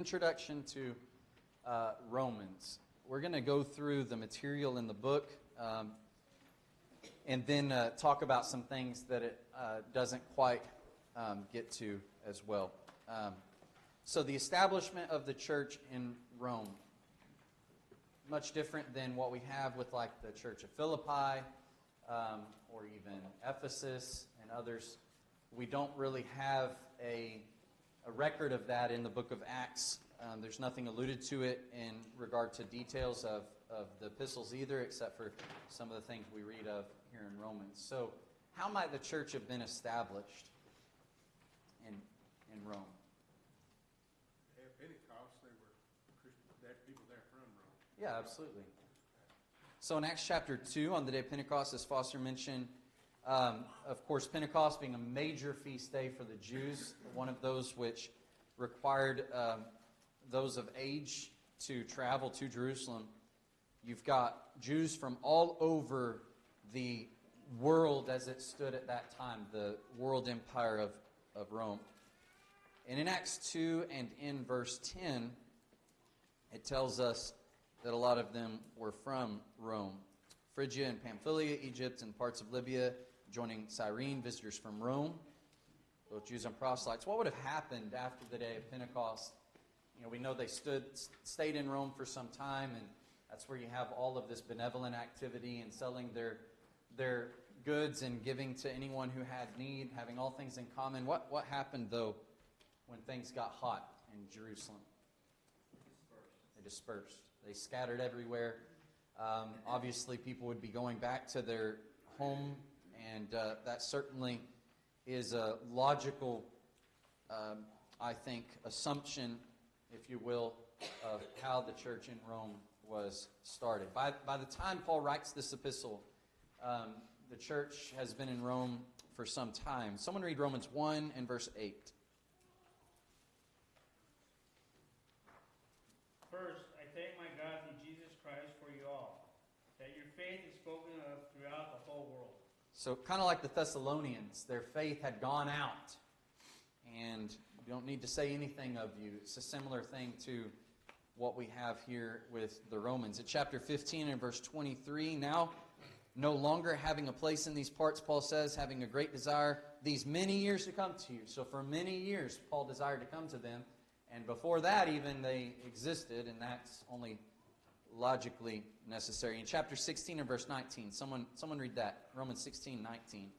Introduction to Romans. We're going to go through the material in the book and then talk about some things that it doesn't quite get to as well. So the establishment of the church in Rome, much different than what we have with like the Church of Philippi or even Ephesus and others. We don't really have a record of that in the book of Acts. There's nothing alluded to it in regard to details of the epistles either, except for some of the things we read of here in Romans. So how might the church have been established in Rome? At Pentecost, they were Christian. They had people there from Rome. Yeah, absolutely. So in Acts chapter 2, on the day of Pentecost, as Foster mentioned, of course, Pentecost being a major feast day for the Jews, one of those which required those of age to travel to Jerusalem. You've got Jews from all over the world as it stood at that time, the world empire of Rome. And in Acts 2 and in verse 10, it tells us that a lot of them were from Rome. Phrygia and Pamphylia, Egypt, and parts of Libya, joining Cyrene, visitors from Rome, both Jews and proselytes. What would have happened after the day of Pentecost? You know, we know they stayed in Rome for some time, and that's where you have all of this benevolent activity and selling their goods and giving to anyone who had need, having all things in common. What happened, though, when things got hot in Jerusalem? They dispersed. They scattered everywhere. Obviously, people would be going back to their home, and that certainly is a logical, I think, assumption, if you will, of how the church in Rome was started. By the time Paul writes this epistle, the church has been in Rome for some time. Someone read Romans 1 and verse 8. First, I thank my God through Jesus Christ for you all, that your faith is spoken of throughout the whole world. So kind of like the Thessalonians, their faith had gone out, and you don't need to say anything of you. It's a similar thing to what we have here with the Romans. In chapter 15 and verse 23, now no longer having a place in these parts, Paul says, having a great desire these many years to come to you. So for many years, Paul desired to come to them. And before that, even, they existed, and that's only logically necessary. In chapter 16 and verse 19, someone read that. Romans 16, 19.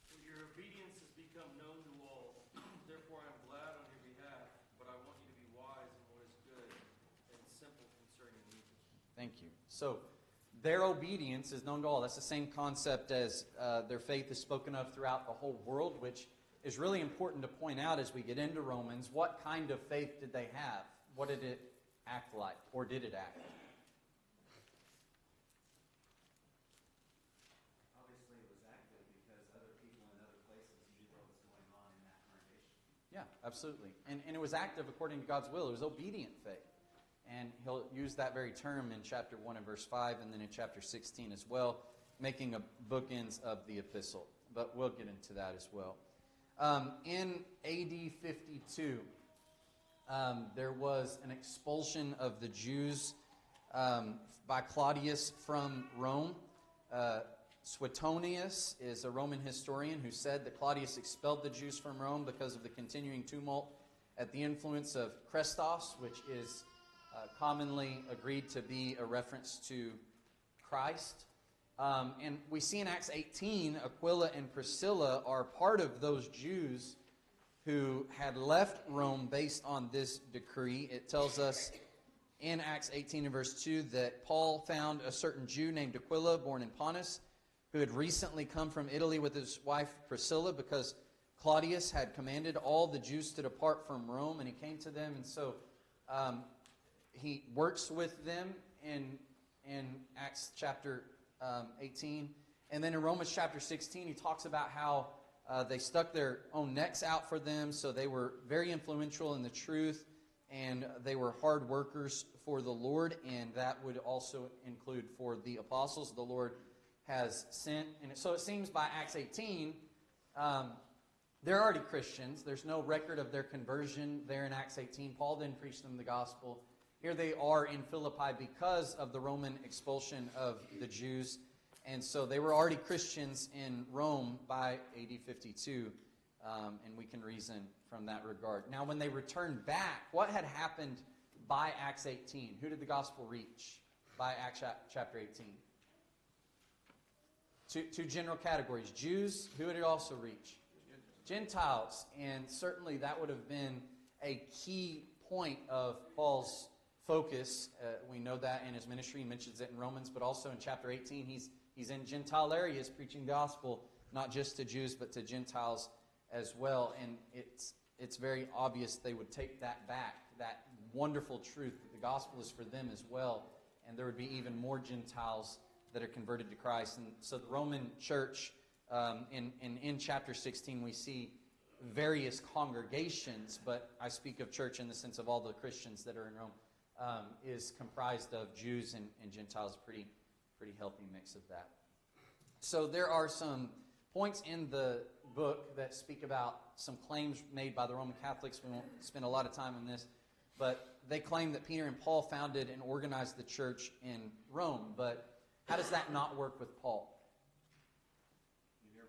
For your obedience has become known to all. Therefore I am glad on your behalf, but I want you to be wise in what is good and simple concerning me. Thank you. So, their obedience is known to all. That's the same concept as their faith is spoken of throughout the whole world, which is really important to point out as we get into Romans. What kind of faith did they have? What did it act like? Or did it act? Obviously it was active because other people in other places knew what was going on in that congregation. Yeah, absolutely. And it was active according to God's will. It was obedient faith. And he'll use that very term in chapter 1 and verse 5, and then in chapter 16 as well, making a bookends of the epistle. But we'll get into that as well. In AD 52, there was an expulsion of the Jews by Claudius from Rome. Suetonius is a Roman historian who said that Claudius expelled the Jews from Rome because of the continuing tumult at the influence of Christos, which is commonly agreed to be a reference to Christ. And we see in Acts 18, Aquila and Priscilla are part of those Jews who had left Rome based on this decree. It tells us in Acts 18 and verse 2 that Paul found a certain Jew named Aquila, born in Pontus, who had recently come from Italy with his wife Priscilla because Claudius had commanded all the Jews to depart from Rome, and he came to them. And so he works with them in Acts chapter 18. And then in Romans chapter 16, he talks about how they stuck their own necks out for them, so they were very influential in the truth, and they were hard workers for the Lord, and that would also include for the apostles. The Lord has sent. And so it seems by Acts 18, they're already Christians. There's no record of their conversion there in Acts 18. Paul didn't preach them the gospel. Here they are in Philippi because of the Roman expulsion of the Jews. And so they were already Christians in Rome by AD 52. And we can reason from that regard. Now, when they returned back, what had happened by Acts 18? Who did the gospel reach by Acts chapter 18? Two general categories. Jews, who did it also reach? Gentiles. And certainly that would have been a key point of Paul's focus. We know that in his ministry. He mentions it in Romans, but also in chapter 18, he's in Gentile areas preaching the gospel, not just to Jews, but to Gentiles as well. And it's very obvious they would take that back, that wonderful truth that the gospel is for them as well. And there would be even more Gentiles that are converted to Christ. And so the Roman church, in chapter 16, we see various congregations, but I speak of church in the sense of all the Christians that are in Rome, is comprised of Jews and Gentiles, pretty healthy mix of that. So there are some points in the book that speak about some claims made by the Roman Catholics. We won't spend a lot of time on this, but they claim that Peter and Paul founded and organized the church in Rome. But how does that not work with Paul? He never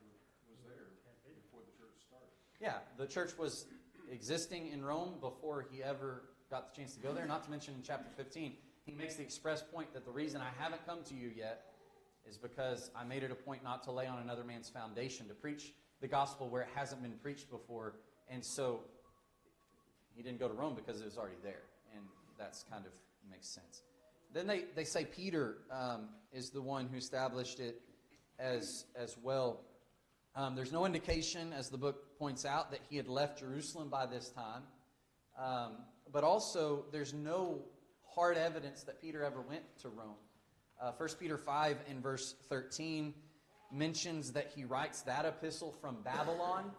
was there before the church started. Yeah, the church was existing in Rome before he ever got the chance to go there. Not to mention in chapter 15, he makes the express point that the reason I haven't come to you yet is because I made it a point not to lay on another man's foundation, to preach the gospel where it hasn't been preached before. And so he didn't go to Rome because it was already there. And that's kind of makes sense. Then they say Peter is the one who established it as well. There's no indication, as the book points out, that he had left Jerusalem by this time. But also, there's no hard evidence that Peter ever went to Rome. 1 Peter 5 in verse 13 mentions that he writes that epistle from Babylon.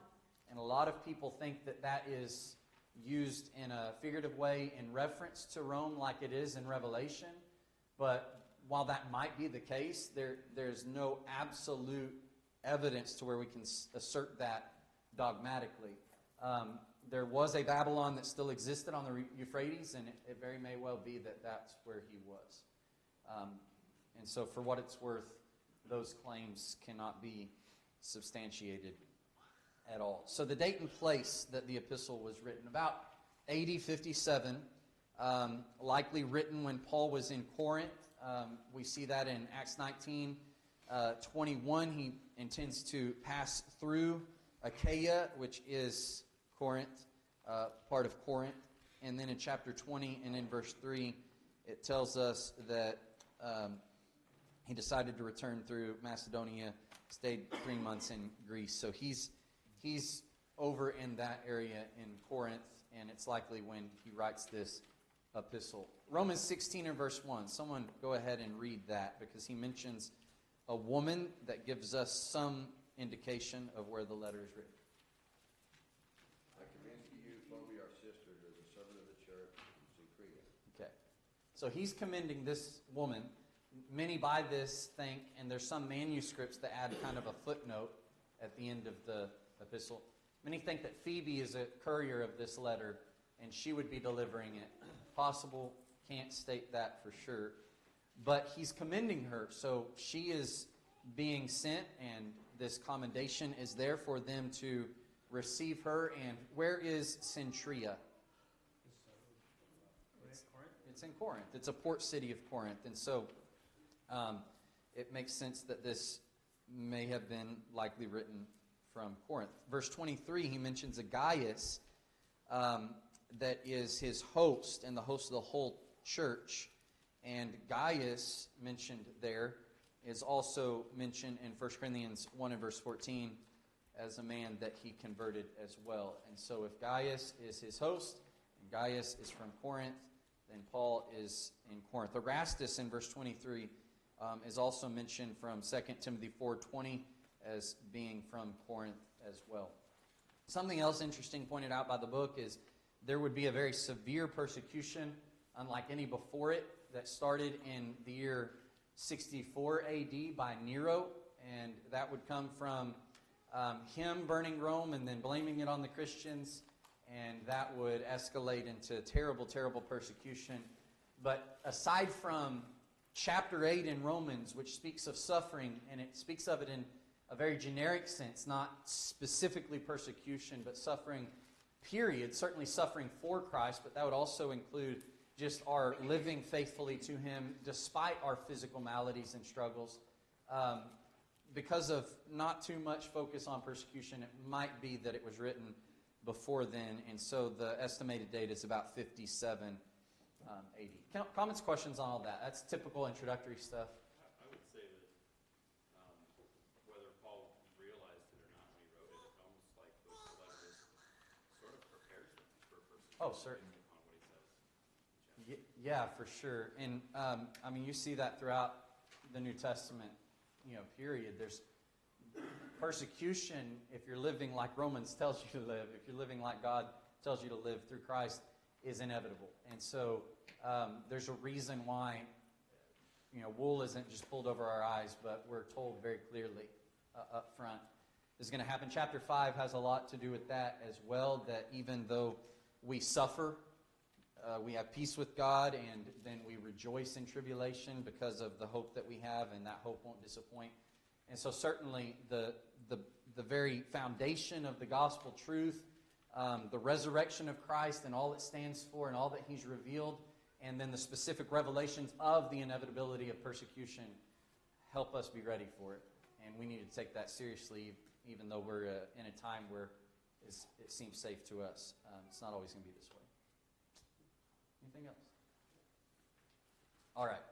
And a lot of people think that that is used in a figurative way in reference to Rome like it is in Revelation. But while that might be the case, there's no absolute evidence to where we can assert that dogmatically. There was a Babylon that still existed on the Euphrates, and it very may well be that that's where he was. And so for what it's worth, those claims cannot be substantiated at all. So the date and place that the epistle was written, about AD 57, likely written when Paul was in Corinth. We see that in Acts 19, 21. He intends to pass through Achaia, which is Corinth, part of Corinth. And then in chapter 20 and in verse 3, it tells us that he decided to return through Macedonia, stayed 3 months in Greece. So he's over in that area in Corinth, and it's likely when he writes this epistle. Romans 16 and verse 1. Someone go ahead and read that, because he mentions a woman that gives us some indication of where the letter is written. I commend to you, Phobia, our sister, as a servant of the church in Cenchrea. Okay. So he's commending this woman. Many by this think, and there's some manuscripts that add kind of a footnote at the end of the epistle. Many think that Phoebe is a courier of this letter, and she would be delivering it. Possible, can't state that for sure. But he's commending her, so she is being sent, and this commendation is there for them to receive her. And where is Cenchrea? It's in Corinth. It's a port city of Corinth. And so it makes sense that this may have been likely written from Corinth. Verse 23, he mentions a Gaius that is his host and the host of the whole church. And Gaius, mentioned there, is also mentioned in 1 Corinthians 1 and verse 14 as a man that he converted as well. And so if Gaius is his host, and Gaius is from Corinth, then Paul is in Corinth. Erastus in verse 23 is also mentioned from 2 Timothy 4:20 as being from Corinth as well. Something else interesting pointed out by the book is there would be a very severe persecution, unlike any before it, that started in the year 64 AD by Nero, and that would come from him burning Rome and then blaming it on the Christians, and that would escalate into terrible, terrible persecution. But aside from chapter 8 in Romans, which speaks of suffering, and it speaks of it in a very generic sense, not specifically persecution, but suffering, period. Certainly suffering for Christ, but that would also include just our living faithfully to Him despite our physical maladies and struggles. Because of not too much focus on persecution, it might be that it was written before then, and so the estimated date is about 57 AD. Comments, questions on all that? That's typical introductory stuff. I would say that whether Paul realized it or not when he wrote it, it's almost like those letters sort of prepares them for persecution. Oh, certainly. On what he says. Yeah, for sure. And I mean, you see that throughout the New Testament, period. There's persecution if you're living like Romans tells you to live. If you're living like God tells you to live through Christ, is inevitable. And so there's a reason why, wool isn't just pulled over our eyes, but we're told very clearly up front. This is going to happen. Chapter 5 has a lot to do with that as well, that even though we suffer, we have peace with God, and then we rejoice in tribulation because of the hope that we have, and that hope won't disappoint. And so certainly the very foundation of the gospel truth, the resurrection of Christ and all it stands for and all that He's revealed, and then the specific revelations of the inevitability of persecution help us be ready for it. And we need to take that seriously, even though we're in a time where it seems safe to us. It's not always going to be this way. Anything else? All right.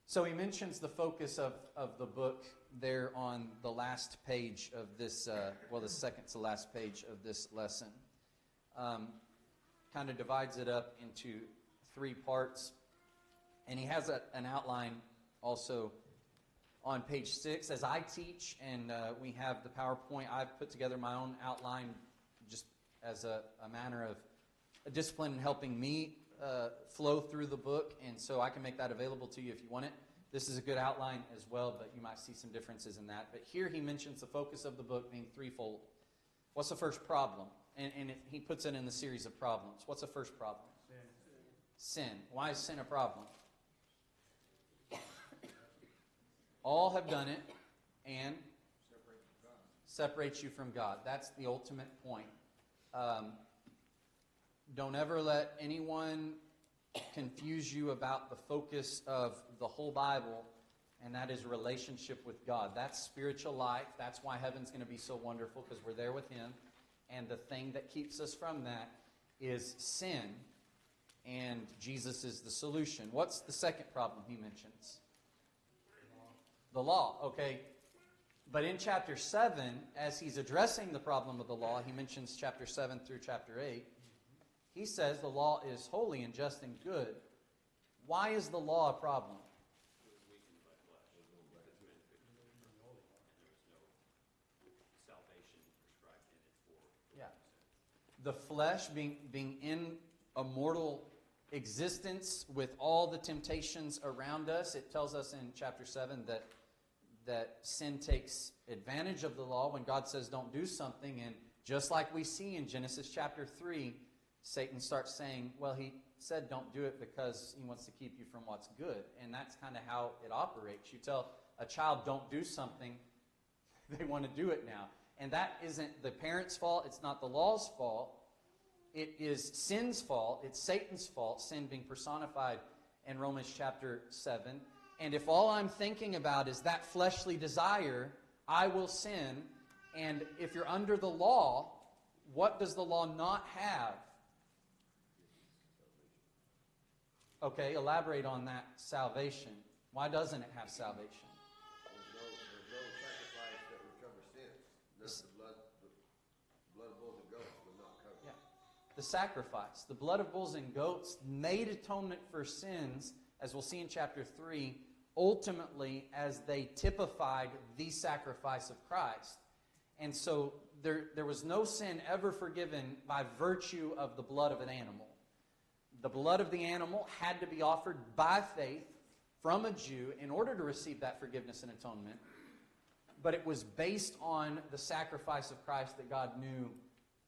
So he mentions the focus of the book there on the last page of this, the second to last page of this lesson. Kind of divides it up into 3 parts. And he has an outline also on page 6. As I teach, and we have the PowerPoint, I've put together my own outline just as a manner of a discipline in helping me flow through the book, and so I can make that available to you if you want it. This is a good outline as well, but you might see some differences in that. But here he mentions the focus of the book being threefold. What's the first problem? And he puts it in the series of problems. What's the first problem? Sin. Why is sin a problem? All have done it and separates you from God. That's the ultimate point. Don't ever let anyone confuse you about the focus of the whole Bible, and that is relationship with God. That's spiritual life. That's why heaven's going to be so wonderful, because we're there with Him. And the thing that keeps us from that is sin, and Jesus is the solution. What's the second problem he mentions? The law. Okay. But in chapter 7, as he's addressing the problem of the law, he mentions chapter 7 through chapter 8. He says the law is holy and just and good. Why is the law a problem? It was weakened by flesh. It's been fixed. And there was no salvation prescribed in it for. Yeah. The flesh being in a mortal existence with all the temptations around us. It tells us in chapter 7 that sin takes advantage of the law when God says don't do something. And just like we see in Genesis chapter 3, Satan starts saying, well, he said don't do it because he wants to keep you from what's good. And that's kind of how it operates. You tell a child don't do something, they want to do it now. And that isn't the parent's fault. It's not the law's fault. It is sin's fault. It's Satan's fault, sin being personified in Romans chapter 7. And if all I'm thinking about is that fleshly desire, I will sin. And if you're under the law, what does the law not have? Okay, elaborate on that salvation. Why doesn't it have salvation? There's no sacrifice that would cover sins. The blood of bulls and goats would not cover. Yeah. The sacrifice. The blood of bulls and goats made atonement for sins, as we'll see in chapter 3, ultimately as they typified the sacrifice of Christ. And so there was no sin ever forgiven by virtue of the blood of an animal. The blood of the animal had to be offered by faith from a Jew in order to receive that forgiveness and atonement, but it was based on the sacrifice of Christ that God knew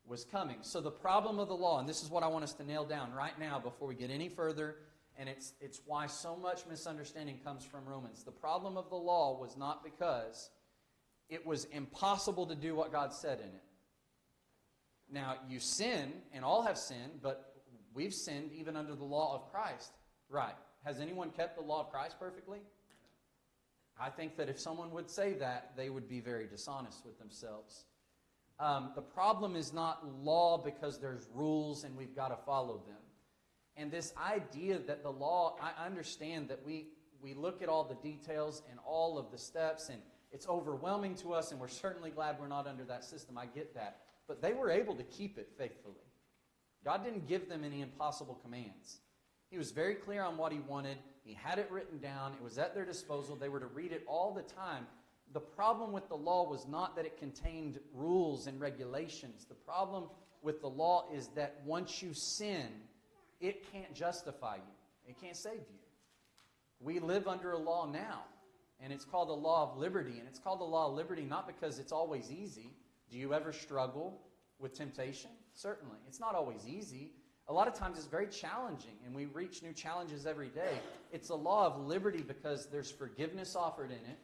was coming. So the problem of the law, and this is what I want us to nail down right now before we get any further, and it's why so much misunderstanding comes from Romans. The problem of the law was not because it was impossible to do what God said in it. Now, you sin, and all have sinned, but we've sinned even under the law of Christ. Right. Has anyone kept the law of Christ perfectly? I think that if someone would say that, they would be very dishonest with themselves. The problem is not law because there's rules and we've got to follow them. And this idea that the law, I understand that we look at all the details and all of the steps, and it's overwhelming to us, and we're certainly glad we're not under that system. I get that. But they were able to keep it faithfully. God didn't give them any impossible commands. He was very clear on what He wanted. He had it written down. It was at their disposal. They were to read it all the time. The problem with the law was not that it contained rules and regulations. The problem with the law is that once you sin, it can't justify you. It can't save you. We live under a law now, and it's called the law of liberty. And it's called the law of liberty not because it's always easy. Do you ever struggle with temptation? Certainly. It's not always easy. A lot of times it's very challenging, and we reach new challenges every day. It's a law of liberty because there's forgiveness offered in it.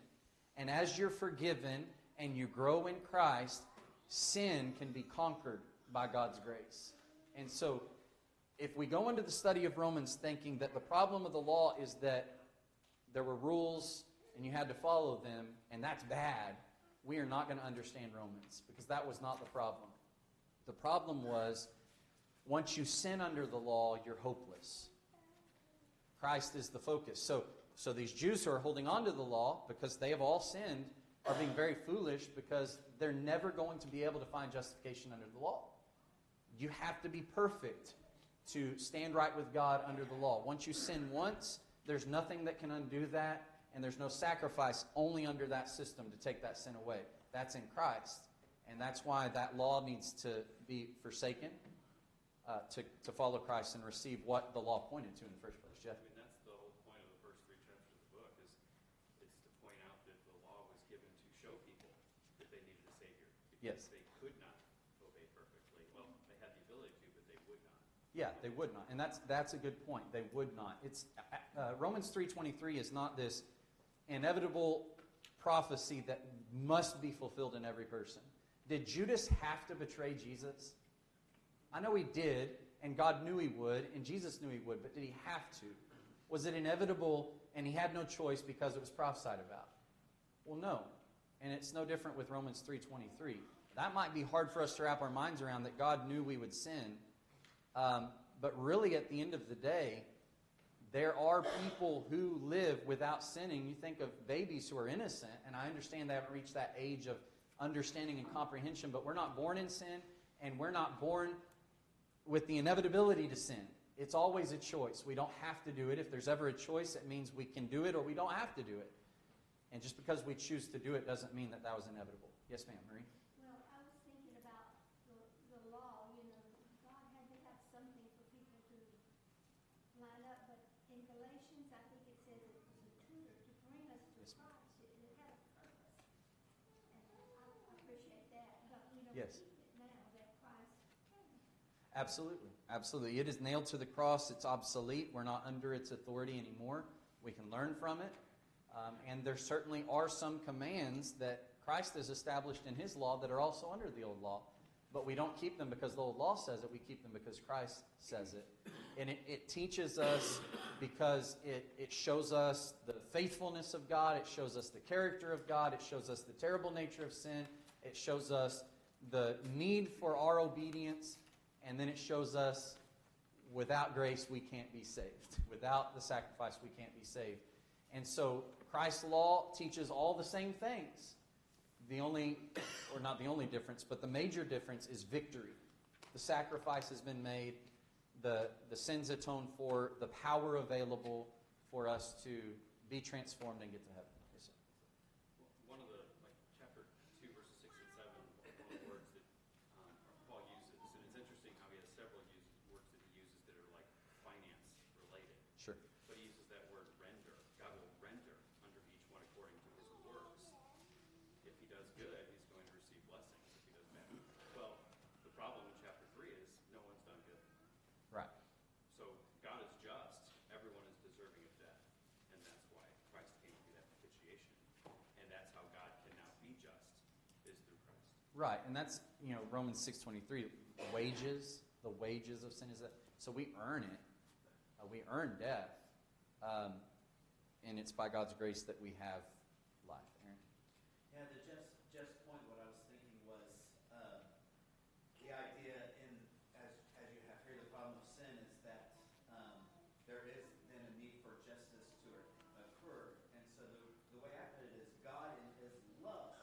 And as you're forgiven and you grow in Christ, sin can be conquered by God's grace. And so, if we go into the study of Romans thinking that the problem of the law is that there were rules and you had to follow them, and that's bad, we are not going to understand Romans, because that was not the problem. The problem was, once you sin under the law, you're hopeless. Christ is the focus. So these Jews who are holding on to the law, because they have all sinned, are being very foolish because they're never going to be able to find justification under the law. You have to be perfect to stand right with God under the law. Once you sin once, there's nothing that can undo that, and there's no sacrifice only under that system to take that sin away. That's in Christ. And that's why that law needs to be forsaken, to follow Christ and receive what the law pointed to in the first place. Jeff? I mean, that's the whole point of the first 3 chapters of the book, is it's to point out that the law was given to show people that they needed a Savior. Because Yes. they could not obey perfectly. Well, they had the ability to, but they would not. Yeah, they would not. And that's a good point. They would not. It's Romans 3:23 is not this inevitable prophecy that must be fulfilled in every person. Did Judas have to betray Jesus? I know he did, and God knew he would, and Jesus knew he would, but did he have to? Was it inevitable and he had no choice because it was prophesied about? Well, no. And it's no different with Romans 3:23. That might be hard for us to wrap our minds around, that God knew we would sin. But really, at the end of the day, there are people who live without sinning. You think of babies who are innocent, and I understand they haven't reached that age of understanding and comprehension, but we're not born in sin, and we're not born with the inevitability to sin. It's always a choice. We don't have to do it. If there's ever a choice, it means we can do it or we don't have to do it. And just because we choose to do it doesn't mean that was inevitable. Yes, ma'am, Marie? Well, I was thinking about the law, God had to have something for people to line up, but in Galatians, I think it says it was a tutor to bring us to Yes, ma'am. Christ. It had a purpose. And I appreciate that, but we don't Yes. keep it now that Christ came. Absolutely. Absolutely. It is nailed to the cross. It's obsolete. We're not under its authority anymore. We can learn from it. And there certainly are some commands that Christ has established in His law that are also under the old law. But we don't keep them because the old law says it. We keep them because Christ says it. And it teaches us because it shows us the faithfulness of God. It shows us the character of God. It shows us the terrible nature of sin. It shows us the need for our obedience. And then it shows us without grace we can't be saved. Without the sacrifice we can't be saved. And so Christ's law teaches all the same things. The only, or not the only difference, but the major difference is victory. The sacrifice has been made. The sins atoned for. The power available for us to be transformed and get to heaven. Yes, sir. One of the, chapter 2, verses 6 and 7, one of the words that Paul uses, and it's interesting how he has several words that he uses that are finance related. Sure. But he uses that word render. God will Right, and that's, Romans 6:23, the wages of sin is that. So we earn it. We earn death. And it's by God's grace that we have life. Aaron? Yeah, the just point, what I was thinking was the idea as you have here, the problem of sin is that there is then a need for justice to occur. And so the way I put it is God in His love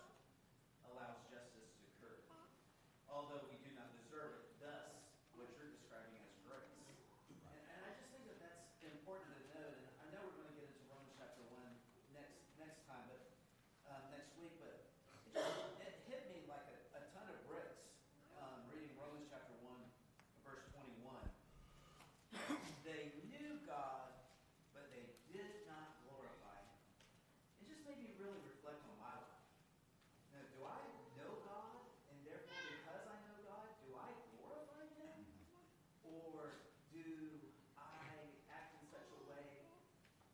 allows justice to occur, although we do not deserve it. Thus, what you're describing as grace. And I just think that that's important to note. And I know we're going to get into Romans chapter 1 next time, but next week. But it hit me like a ton of bricks reading Romans chapter 1, verse 21. They knew God, but they did not glorify Him. It just made me really reflect on my life. Now, do I know God, and therefore because I know God, do I glorify Him? Or do I act in such a way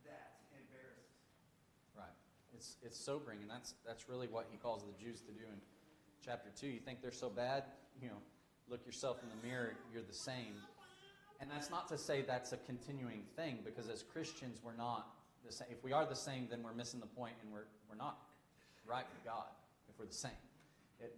that embarrasses Him? Right. It's sobering, and that's really what he calls the Jews to do in chapter 2. You think they're so bad? Look yourself in the mirror, you're the same. And that's not to say that's a continuing thing, because as Christians, we're not the same. If we are the same, then we're missing the point, and we're not right with God if we're the same.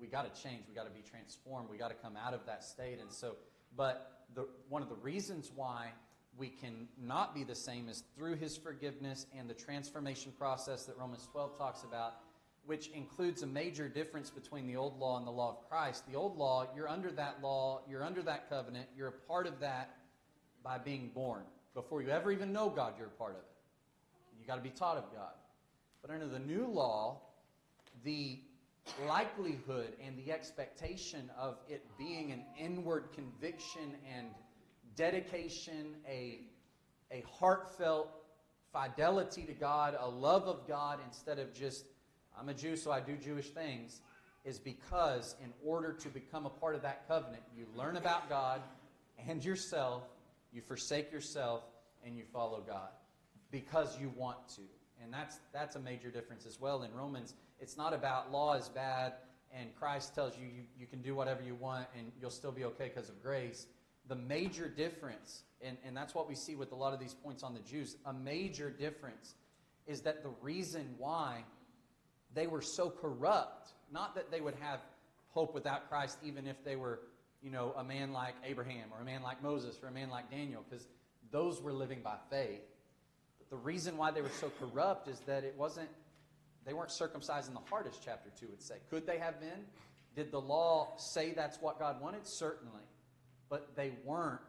We got to change. We got to be transformed. We got to come out of that state. And so, but one of the reasons why we can not be the same is through His forgiveness and the transformation process that Romans 12 talks about, which includes a major difference between the old law and the law of Christ. The old law, you're under that law, you're under that covenant, you're a part of that by being born. Before you ever even know God, you're a part of it. You got to be taught of God. But under the new law, the likelihood and the expectation of it being an inward conviction and dedication, a heartfelt fidelity to God, a love of God, instead of just, I'm a Jew, so I do Jewish things, is because in order to become a part of that covenant, you learn about God and yourself, you forsake yourself, and you follow God because you want to. And that's a major difference as well. In Romans, it's not about law is bad and Christ tells you you can do whatever you want and you'll still be okay because of grace. The major difference, and that's what we see with a lot of these points on the Jews, a major difference is that the reason why they were so corrupt, not that they would have hope without Christ even if they were, a man like Abraham or a man like Moses or a man like Daniel, because those were living by faith. But the reason why they were so corrupt is that they weren't circumcised in the heart, as chapter 2 would say. Could they have been? Did the law say that's what God wanted? Certainly. But they weren't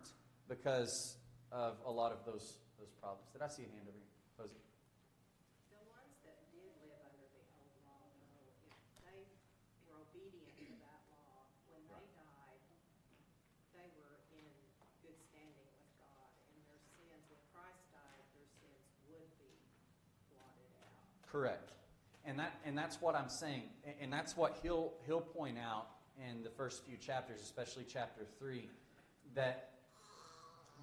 because of a lot of those problems. Did I see a hand over here? Posey? The ones that did live under the old law, though, if they were obedient to that law, when they died, they were in good standing with God. And their sins, when Christ died, their sins would be blotted out. Correct. And that's what I'm saying. And that's what he'll point out in the first few chapters, especially chapter 3, that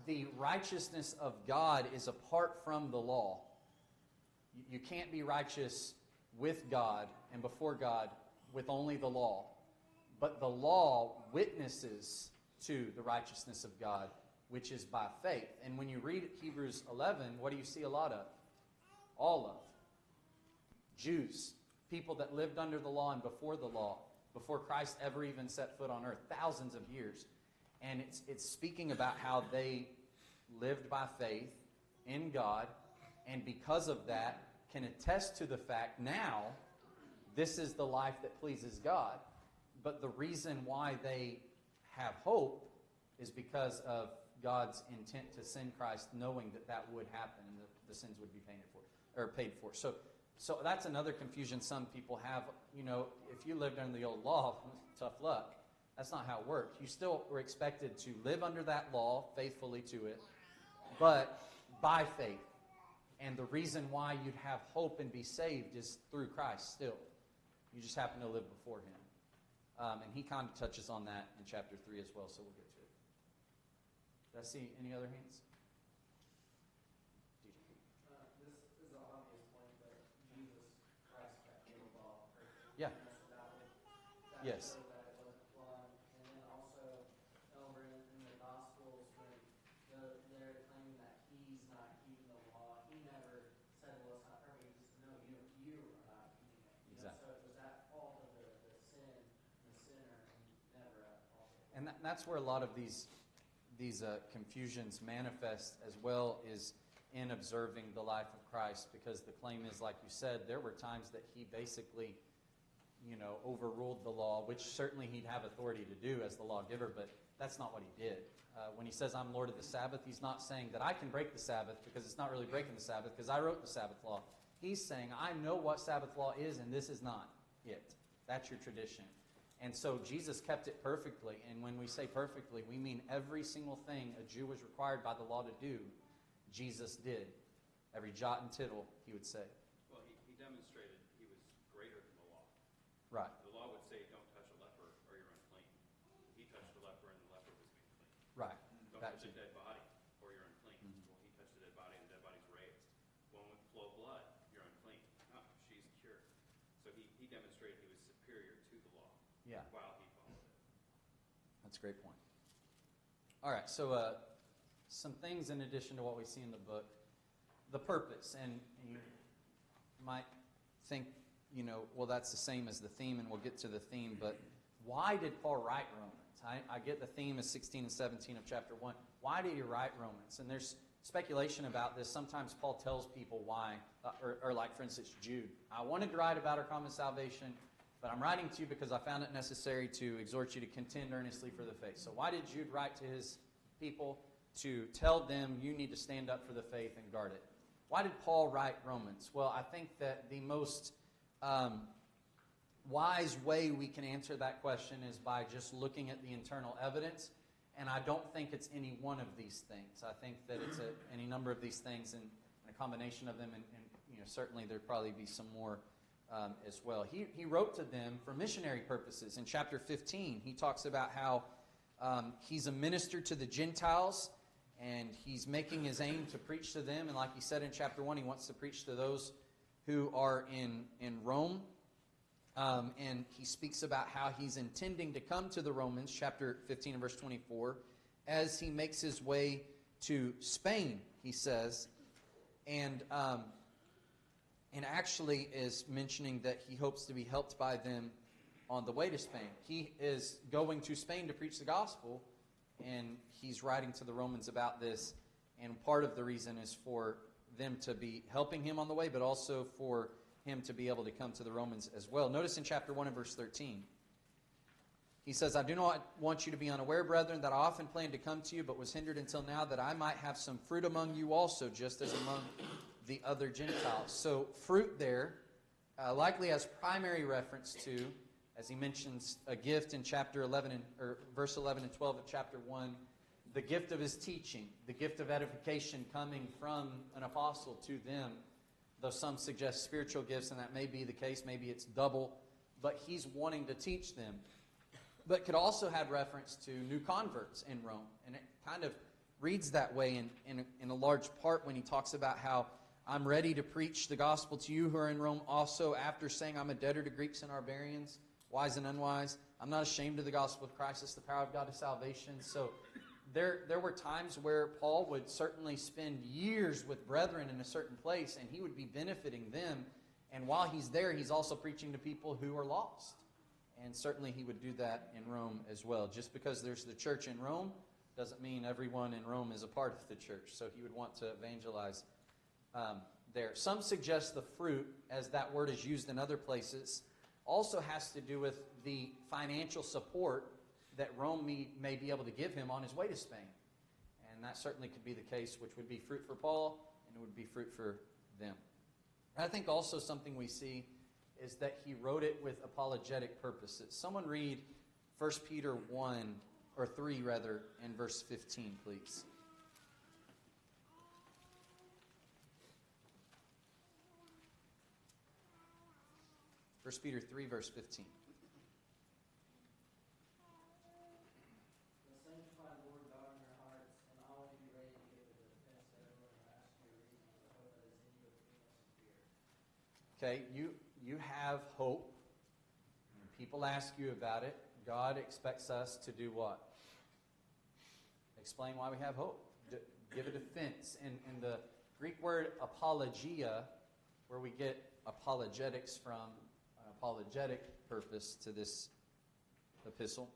the righteousness of God is apart from the law. You can't be righteous with God and before God with only the law. But the law witnesses to the righteousness of God, which is by faith. And when you read Hebrews 11, what do you see a lot of? All of. Jews, people that lived under the law and before the law, before Christ ever even set foot on earth, thousands of years. And it's speaking about how they lived by faith in God, and because of that, can attest to the fact now this is the life that pleases God. But the reason why they have hope is because of God's intent to send Christ, knowing that would happen and the sins would be paid for. So that's another confusion some people have. If you lived under the old law, tough luck. That's not how it worked. You still were expected to live under that law, faithfully to it, but by faith. And the reason why you'd have hope and be saved is through Christ still. You just happen to live before Him. And he kind of touches on that in chapter 3 as well, so we'll get to it. Did I see any other hands? This is an obvious point that Jesus Christ kept the law perfect. Yeah. That Yes. show that And that's where a lot of these confusions manifest as well, is in observing the life of Christ, because the claim is, like you said, there were times that he basically, overruled the law, which certainly he'd have authority to do as the lawgiver, but that's not what he did. When he says, I'm Lord of the Sabbath, he's not saying that I can break the Sabbath, because it's not really breaking the Sabbath, because I wrote the Sabbath law. He's saying, I know what Sabbath law is, and this is not it. That's your tradition. And so Jesus kept it perfectly, and when we say perfectly, we mean every single thing a Jew was required by the law to do, Jesus did. Every jot and tittle, he would say. Well, he demonstrated he was greater than the law. Right. The law would say, don't touch a leper or you're unclean. He touched a leper and the leper was made clean. Right. Don't That touch a too. dead body or you're unclean. Well, he touched a dead body and the dead body's raised. One with flow of blood, you're unclean. No, she's cured. So he demonstrated he was superior to the law. Yeah. While he followed it. That's a great point. All right, so some things in addition to what we see in the book. The purpose, and you might think, well, that's the same as the theme, and we'll get to the theme, but why did Paul write Romans? I get the theme is 16 and 17 of chapter 1. Why did he write Romans? And there's speculation about this. Sometimes Paul tells people why, or like, for instance, Jude. I wanted to write about our common salvation, but I'm writing to you because I found it necessary to exhort you to contend earnestly for the faith. So why did Jude write to his people? To tell them you need to stand up for the faith and guard it. Why did Paul write Romans? Well, I think that the most wise way we can answer that question is by just looking at the internal evidence. And I don't think it's any one of these things. I think that it's any number of these things and a combination of them. And certainly there'd probably be some more as well. He wrote to them for missionary purposes. In chapter 15, he talks about how he's a minister to the Gentiles. And he's making his aim to preach to them. And like he said in chapter 1, he wants to preach to those who are in Rome. And he speaks about how he's intending to come to the Romans, chapter 15 and verse 24, as he makes his way to Spain, he says. And actually is mentioning that he hopes to be helped by them on the way to Spain. He is going to Spain to preach the gospel. And he's writing to the Romans about this, and part of the reason is for them to be helping him on the way, but also for him to be able to come to the Romans as well. Notice in chapter 1 and verse 13, he says, I do not want you to be unaware, brethren, that I often planned to come to you, but was hindered until now, that I might have some fruit among you also, just as among the other Gentiles. So fruit there likely has primary reference to, as he mentions a gift in chapter 11 or verse 11 and 12 of chapter 1, the gift of his teaching, the gift of edification coming from an apostle to them, though some suggest spiritual gifts, and that may be the case, maybe it's double, but he's wanting to teach them. But could also have reference to new converts in Rome, and it kind of reads that way in a large part when he talks about how I'm ready to preach the gospel to you who are in Rome also, after saying I'm a debtor to Greeks and barbarians, wise and unwise. I'm not ashamed of the gospel of Christ. It's the power of God to salvation. So there were times where Paul would certainly spend years with brethren in a certain place, and he would be benefiting them. And while he's there, he's also preaching to people who are lost. And certainly he would do that in Rome as well. Just because there's the church in Rome doesn't mean everyone in Rome is a part of the church. So he would want to evangelize there. Some suggest the fruit, as that word is used in other places, also has to do with the financial support that Rome may be able to give him on his way to Spain. And that certainly could be the case, which would be fruit for Paul, and it would be fruit for them. And I think also something we see is that he wrote it with apologetic purposes. Someone read 1 Peter 1, or 3 rather, in verse 15, please. 1 Peter 3, verse 15. The sanctify the Lord God in your hearts, and always be ready to give a defense to everyone who asks you a reason for the hope that is in you with meekness and fear. Okay, you have hope. When people ask you about it, God expects us to do what? Explain why we have hope. Give a defense. And the Greek word apologia, where we get apologetics from, an apologetic purpose to this epistle,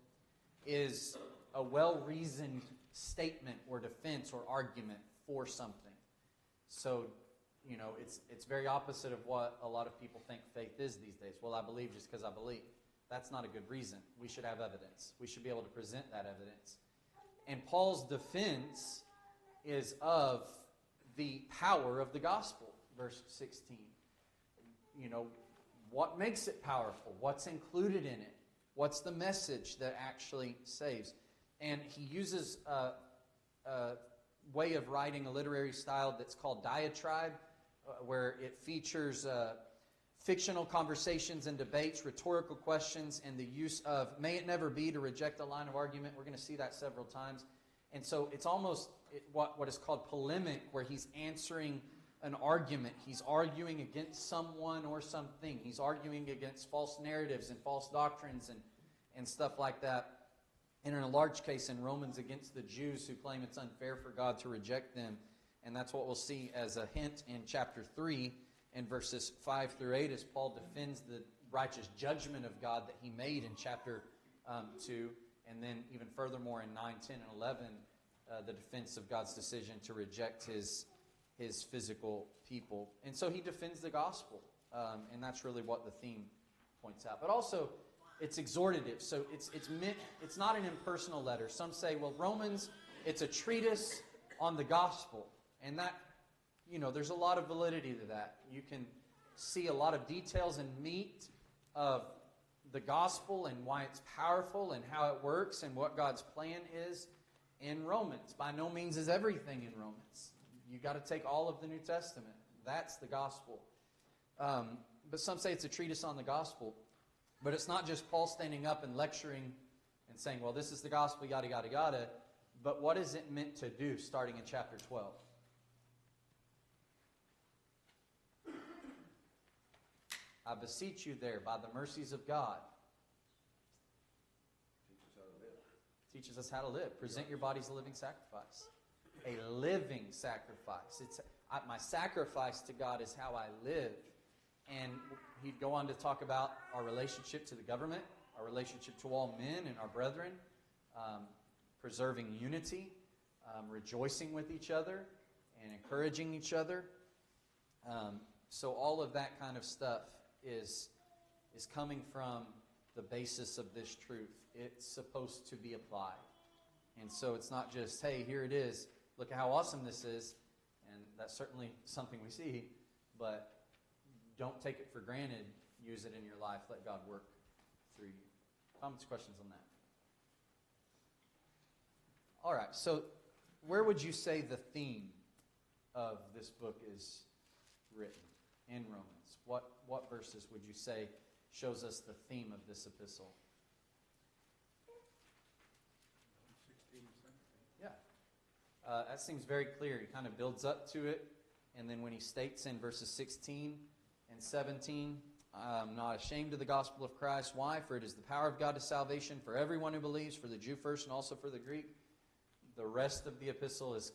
is a well-reasoned statement or defense or argument for something. So, you know, it's very opposite of what a lot of people think faith is these days. Well, I believe just because I believe. That's not a good reason. We should have evidence. We should be able to present that evidence. And Paul's defense is of the power of the gospel, verse 16. You know, what makes it powerful? What's included in it? What's the message that actually saves? And he uses a way of writing, a literary style that's called diatribe, where it features fictional conversations and debates, rhetorical questions, and the use of may it never be to reject a line of argument. We're going to see that several times. And so it's almost what is called polemic, where he's answering an argument. He's arguing against someone or something. He's arguing against false narratives and false doctrines and stuff like that. And in a large case in Romans, against the Jews who claim it's unfair for God to reject them. And that's what we'll see as a hint in chapter 3 in verses 5 through 8 as Paul defends the righteous judgment of God that he made in chapter 2. And then even furthermore in 9, 10, and 11, the defense of God's decision to reject his physical people. And so he defends the gospel. And that's really what the theme points out. But also, it's exhortative. So it's not an impersonal letter. Some say, well, Romans, it's a treatise on the gospel. And that, you know, there's a lot of validity to that. You can see a lot of details and meat of the gospel and why it's powerful and how it works and what God's plan is in Romans. By no means is everything in Romans. You got to take all of the New Testament. That's the gospel. But some say it's a treatise on the gospel. But it's not just Paul standing up and lecturing and saying, well, this is the gospel, yada, yada, yada. But what is it meant to do starting in chapter 12? I beseech you there, by the mercies of God. Teaches us how to live. Present your bodies a living sacrifice. A living sacrifice. My sacrifice to God is how I live. And he'd go on to talk about our relationship to the government, our relationship to all men and our brethren, preserving unity, rejoicing with each other, and encouraging each other. So all of that kind of stuff is coming from the basis of this truth. It's supposed to be applied. And so it's not just, hey, here it is. Look at how awesome this is. And that's certainly something we see. But don't take it for granted. Use it in your life. Let God work through you. Comments, questions on that? All right. So where would you say the theme of this book is written in Romans? What verses would you say shows us the theme of this epistle? 16, 17. Yeah. That seems very clear. He kind of builds up to it. And then when he states in verses 16 and 17, I'm not ashamed of the gospel of Christ. Why? For it is the power of God to salvation for everyone who believes, for the Jew first and also for the Greek. The rest of the epistle is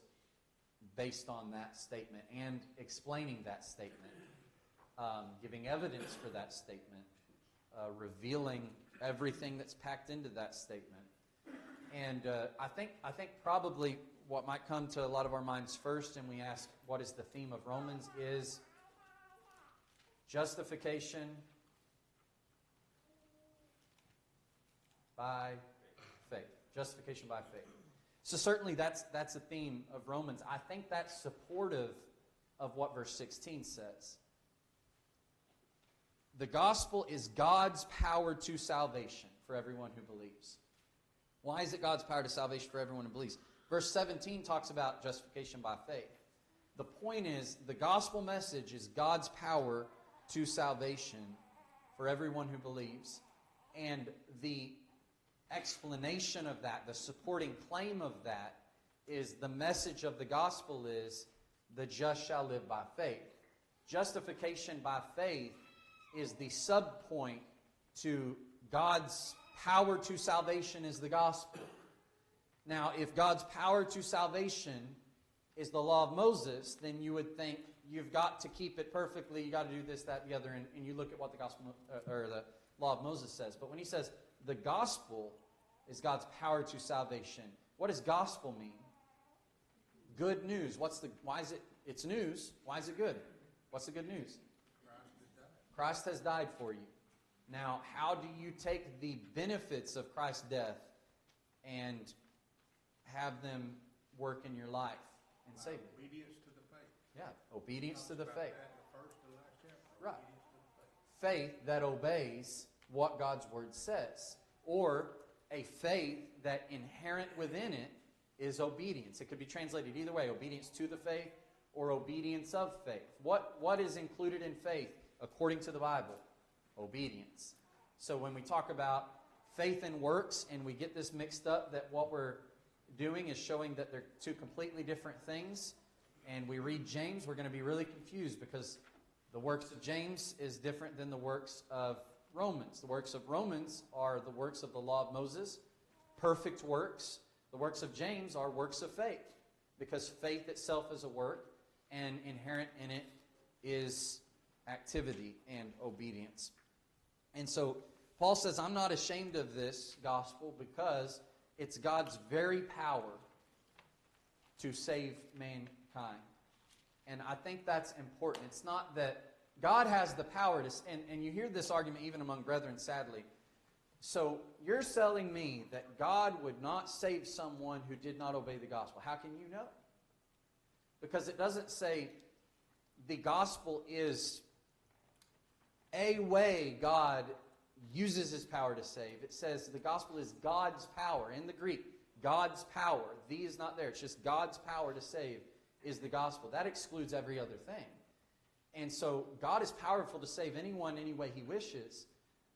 based on that statement and explaining that statement, giving evidence for that statement, revealing everything that's packed into that statement. And I think probably what might come to a lot of our minds first, and we ask, what is the theme of Romans, is justification by faith. Justification by faith. So certainly that's a theme of Romans. I think that's supportive of what verse 16 says. The gospel is God's power to salvation for everyone who believes. Why is it God's power to salvation for everyone who believes? Verse 17 talks about justification by faith. The point is, the gospel message is God's power to salvation for everyone who believes. And the explanation of that, the supporting claim of that, is the message of the gospel is the just shall live by faith. Justification by faith is the subpoint to God's power to salvation is the gospel. Now, if God's power to salvation is the law of Moses, then you would think you've got to keep it perfectly, you got to do this, that, the other, and you look at what the gospel or the law of Moses says. But when he says the gospel is God's power to salvation. What does gospel mean? Good news. Why is it, it's news. Why is it good? What's the good news? Christ has died for you. Now, how do you take the benefits of Christ's death and have them work in your life and save you? Obedience to the faith. Yeah, obedience to the Talks faith. about that in the first and last chapter. Right. Obedience to the faith. Faith that obeys what God's Word says. Or a faith that inherent within it is obedience. It could be translated either way, obedience to the faith or obedience of faith. What is included in faith according to the Bible? Obedience. So when we talk about faith and works and we get this mixed up, that what we're doing is showing that they're two completely different things, and we read James, we're going to be really confused because the works of James is different than the works of Romans. The works of Romans are the works of the law of Moses, perfect works. The works of James are works of faith, because faith itself is a work, and inherent in it is activity and obedience. And so Paul says, I'm not ashamed of this gospel because it's God's very power to save mankind. And I think that's important. It's not that God has the power to, and you hear this argument even among brethren, sadly. So you're telling me that God would not save someone who did not obey the gospel. How can you know? Because it doesn't say the gospel is a way God uses His power to save. It says the gospel is God's power. In the Greek, God's power. The is not there. It's just God's power to save is the gospel. That excludes every other thing. And so God is powerful to save anyone any way He wishes,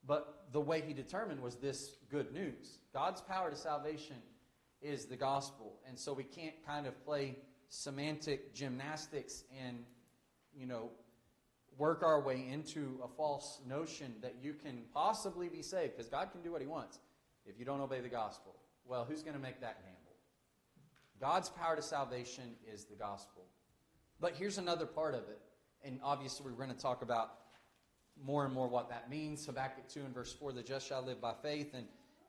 but the way He determined was this good news. God's power to salvation is the gospel. And so we can't kind of play semantic gymnastics and, work our way into a false notion that you can possibly be saved, because God can do what He wants if you don't obey the gospel. Well, who's going to make that gamble? God's power to salvation is the gospel. But here's another part of it. And obviously we're going to talk about more and more what that means. Habakkuk 2 and verse 4, the just shall live by faith.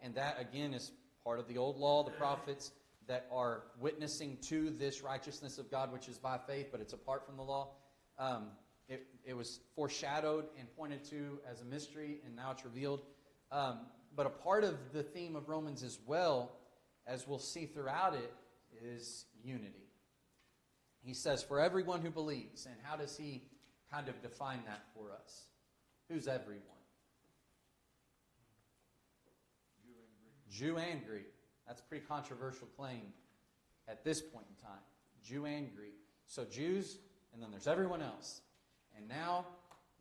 And that, again, is part of the old law, the prophets that are witnessing to this righteousness of God, which is by faith, but it's apart from the law. It was foreshadowed and pointed to as a mystery, and now it's revealed. But a part of the theme of Romans as well, as we'll see throughout it, is unity. He says, for everyone who believes. And how does he kind of define that for us? Who's everyone? Jew and Greek. That's a pretty controversial claim at this point in time. Jew and Greek. So Jews, and then there's everyone else. And now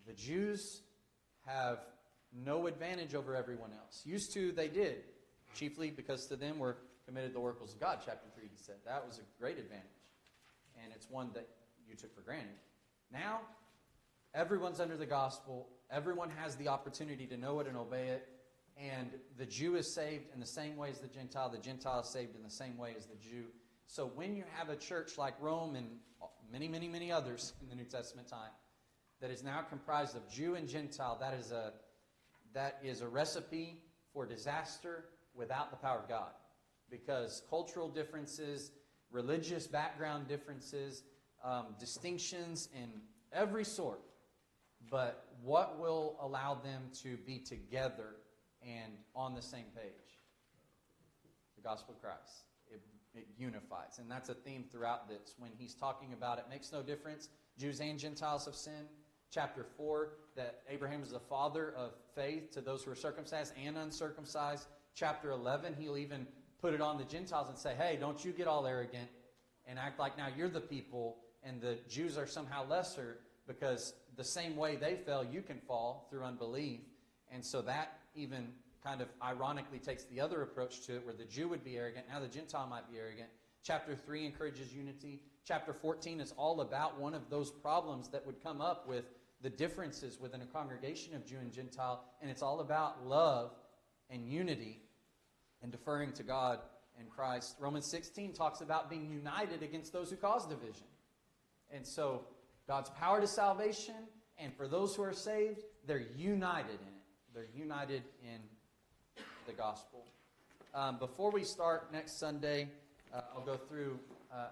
the Jews have no advantage over everyone else. Used to, they did. Chiefly because to them were committed the oracles of God, chapter 3, he said. That was a great advantage. And it's one that you took for granted. Now, everyone's under the gospel. Everyone has the opportunity to know it and obey it. And the Jew is saved in the same way as the Gentile. The Gentile is saved in the same way as the Jew. So when you have a church like Rome and many, many, many others in the New Testament time that is now comprised of Jew and Gentile, that is a recipe for disaster without the power of God. Because cultural differences, religious background differences, distinctions in every sort. But what will allow them to be together and on the same page? The gospel of Christ. It unifies. And that's a theme throughout this. When he's talking about it makes no difference, Jews and Gentiles have sinned. Chapter 4, that Abraham is the father of faith to those who are circumcised and uncircumcised. Chapter 11, he'll even put it on the Gentiles and say, hey, don't you get all arrogant and act like now you're the people and the Jews are somehow lesser, because the same way they fell, you can fall through unbelief. And so that even kind of ironically takes the other approach to it, where the Jew would be arrogant, now the Gentile might be arrogant. Chapter 3 encourages unity. Chapter 14 is all about one of those problems that would come up with the differences within a congregation of Jew and Gentile, and it's all about love and unity and deferring to God and Christ. Romans 16 talks about being united against those who cause division. And so God's power to salvation, and for those who are saved, they're united in it. They're united in the gospel. Before we start next Sunday, I'll go through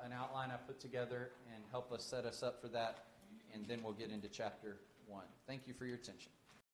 an outline I put together and help us set us up for that, and then we'll get into chapter 1. Thank you for your attention.